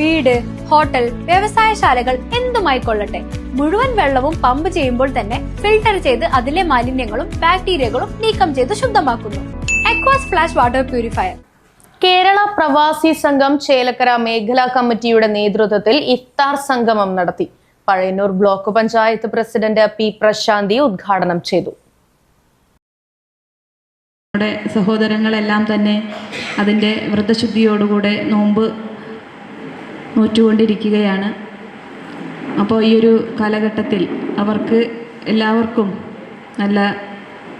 വീട്, ഹോട്ടൽ, വ്യവസായശാലകൾ എന്തുമായിക്കൊള്ളട്ടെ, മുഴുവൻ വെള്ളവും പമ്പ് ചെയ്യുമ്പോൾ തന്നെ ഫിൽട്ടർ ചെയ്ത് അതിലെ മാലിന്യങ്ങളും ബാക്ടീരിയകളും നീക്കം ചെയ്ത് ശുദ്ധമാക്കുന്നു. Aquas Flash water purifier. Kerala പ്രവാസി സംഘം ചേലക്കര മേഖലാ കമ്മിറ്റിയുടെ നേതൃത്വത്തിൽ ഇഫ്താർ സംഗമം നടത്തി. Pazhayannur block panchayat president P Prashanthi ഉദ്ഘാടനം ചെയ്തു. നമ്മുടെ സഹോദരങ്ങളെല്ലാം തന്നെ അതിൻ്റെ വ്രതശുദ്ധിയോടുകൂടെ നോമ്പ് നോറ്റുകൊണ്ടിരിക്കുകയാണ്. അപ്പോൾ ഈ ഒരു കാലഘട്ടത്തിൽ അവർക്ക് എല്ലാവർക്കും നല്ല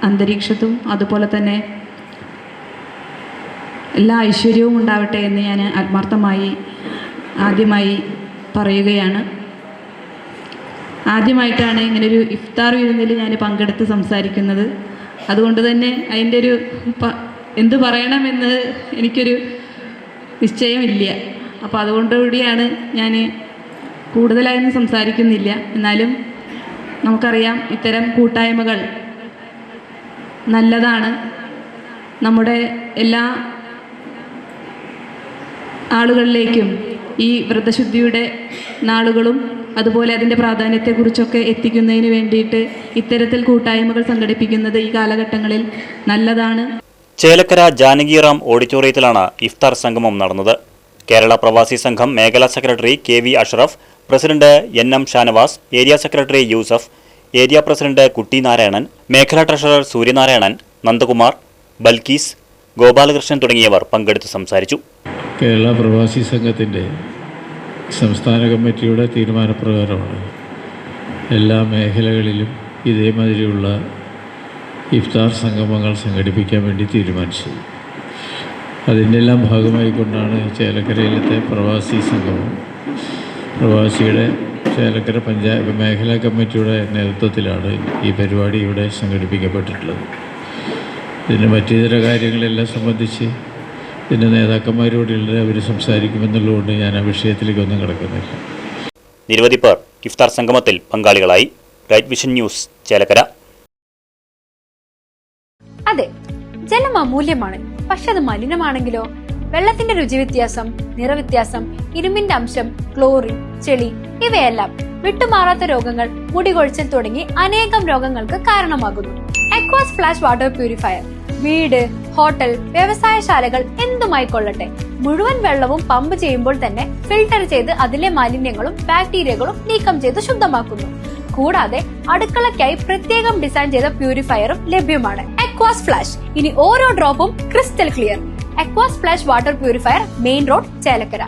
അന്തരീക്ഷത്തും അതുപോലെ തന്നെ എല്ലാ ഐശ്വര്യവും ഉണ്ടാവട്ടെ എന്ന് ഞാൻ ആത്മാർത്ഥമായി ആദ്യമായി പറയുകയാണ്. ആദ്യമായിട്ടാണ് ഇങ്ങനൊരു ഇഫ്താർ വിരുന്നിൽ ഞാൻ പങ്കെടുത്ത് സംസാരിക്കുന്നത്. അതുകൊണ്ട് തന്നെ അതിൻ്റെ ഒരു എന്ത് പറയണമെന്ന് എനിക്കൊരു നിശ്ചയമില്ല. അപ്പോൾ അതുകൊണ്ടുകൂടിയാണ് ഞാൻ കൂടുതലായൊന്നും സംസാരിക്കുന്നില്ല. എന്നാലും നമുക്കറിയാം, ഇത്തരം കൂട്ടായ്മകൾ നല്ലതാണ്. നമ്മുടെ എല്ലാ ആളുകളിലേക്കും ഈ വ്രതശുദ്ധിയുടെ നാളുകളും അതുപോലെ അതിൻ്റെ പ്രാധാന്യത്തെക്കുറിച്ചൊക്കെ എത്തിക്കുന്നതിന് വേണ്ടിയിട്ട് ഇത്തരത്തിൽ കൂട്ടായ്മകൾ സംഘടിപ്പിക്കുന്നത് ഈ കാലഘട്ടങ്ങളിൽ നല്ലതാണ്. ചേലക്കര ജാനകിറാം ഓഡിറ്റോറിയത്തിലാണ് ഇഫ്താർ സംഗമം നടന്നത്. കേരള പ്രവാസി സംഘം മേഖലാ secretary KV Ashraf, president NM Shanavas, area secretary Yusuf, area president Kutty Narayanan, മേഖലാ ട്രഷറർ സൂര്യനാരായണൻ, നന്ദകുമാർ, ബൽക്കീസ്, ഗോപാലകൃഷ്ണൻ തുടങ്ങിയവർ പങ്കെടുത്ത് സംസാരിച്ചു. കേരള പ്രവാസി സംഘത്തിൻ്റെ സംസ്ഥാന കമ്മിറ്റിയുടെ തീരുമാനപ്രകാരമാണ് എല്ലാ മേഖലകളിലും ഇതേമാതിരിയുള്ള ഇഫ്താർ സംഗമങ്ങൾ സംഘടിപ്പിക്കാൻ വേണ്ടി തീരുമാനിച്ചത്. അതിൻ്റെ എല്ലാം ഭാഗമായിക്കൊണ്ടാണ് ചേലക്കരയിലത്തെ പ്രവാസി സംഗമം പ്രവാസിയുടെ ചേലക്കര പഞ്ചായത്ത് മേഖലാ കമ്മിറ്റിയുടെ നേതൃത്വത്തിലാണ് ഈ പരിപാടി ഇവിടെ സംഘടിപ്പിക്കപ്പെട്ടിട്ടുള്ളത്. ഇതിന് മറ്റിതര കാര്യങ്ങളെല്ലാം സംബന്ധിച്ച് ഇതിൻ്റെ നേതാക്കന്മാരോടുള്ള അവർ സംസാരിക്കുമെന്നുള്ളതുകൊണ്ട് ഞാൻ ആ വിഷയത്തിലേക്കൊന്നും കിടക്കുന്നില്ല. നിരവധി പേർ ഇഫ്താർ സംഗമത്തിൽ പങ്കാളികളായി. Right vision news, Chelakkara. അതെ, ജലം അമൂല്യമാണ്. പക്ഷെ അത് മലിനമാണെങ്കിലോ? വെള്ളത്തിന്റെ രുചി വ്യത്യാസം, നിറവ്യത്യാസം, ഇരുമ്പിന്റെ അംശം, ക്ലോറിൻ, ചെളി ഇവയെല്ലാം വിട്ടുമാറാത്ത രോഗങ്ങൾ, മുടികൊഴിച്ചിൽ തുടങ്ങി അനേകം രോഗങ്ങൾക്ക് കാരണമാകുന്നു. അക്വാസ് ഫ്ലാഷ് വാട്ടർ പ്യൂരിഫയർ. വീട്, ഹോട്ടൽ, വ്യവസായശാലകൾ എന്തുമായിക്കൊള്ളട്ടെ, മുഴുവൻ വെള്ളവും പമ്പ് ചെയ്യുമ്പോൾ തന്നെ ഫിൽട്ടർ ചെയ്ത് അതിലെ മാലിന്യങ്ങളും ബാക്ടീരിയകളും നീക്കം ചെയ്ത് ശുദ്ധമാക്കുന്നു. കൂടാതെ അടുക്കളയ്ക്കായി പ്രത്യേകം ഡിസൈൻ ചെയ്ത പ്യൂരിഫയറും ലഭ്യമാണ്. Aquas Flash. ഇനി ഓരോ ഡ്രോപ്പും crystal clear. Aquas Flash water purifier, main road, Chelakkara.